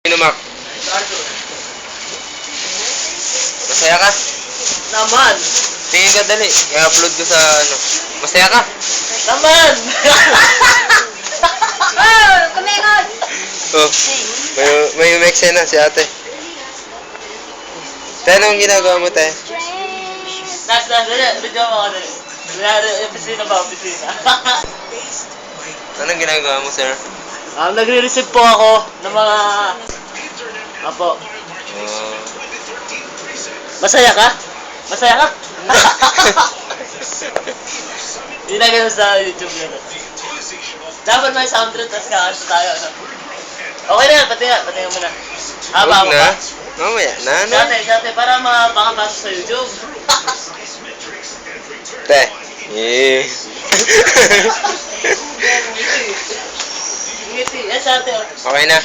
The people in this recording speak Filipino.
Sino, Mac? Masaya ka? Naman! Tingin ka dali. I-upload ko sa ano. Masaya ka? Naman! Oh, kumingon! Oh. May eksena si ate. Tayo, anong ginagawa mo, tayo? Video mo ako dali. Opisina ba? Opisina. Anong ginagawa mo, sir? Nagre-receive po ako ng mga... Apo. Masaya ka? Masaya ka? Hindi na ganun sa YouTube yun. Dapat may soundtrack, tapos kakanta tayo. No? Okay na yan, patinga mo na. Haba Huwag mo na. pa. Mamaya na, ano? Dati, para makapasok sa YouTube. Te. Eh. Ngiti, yes ate. Okay na.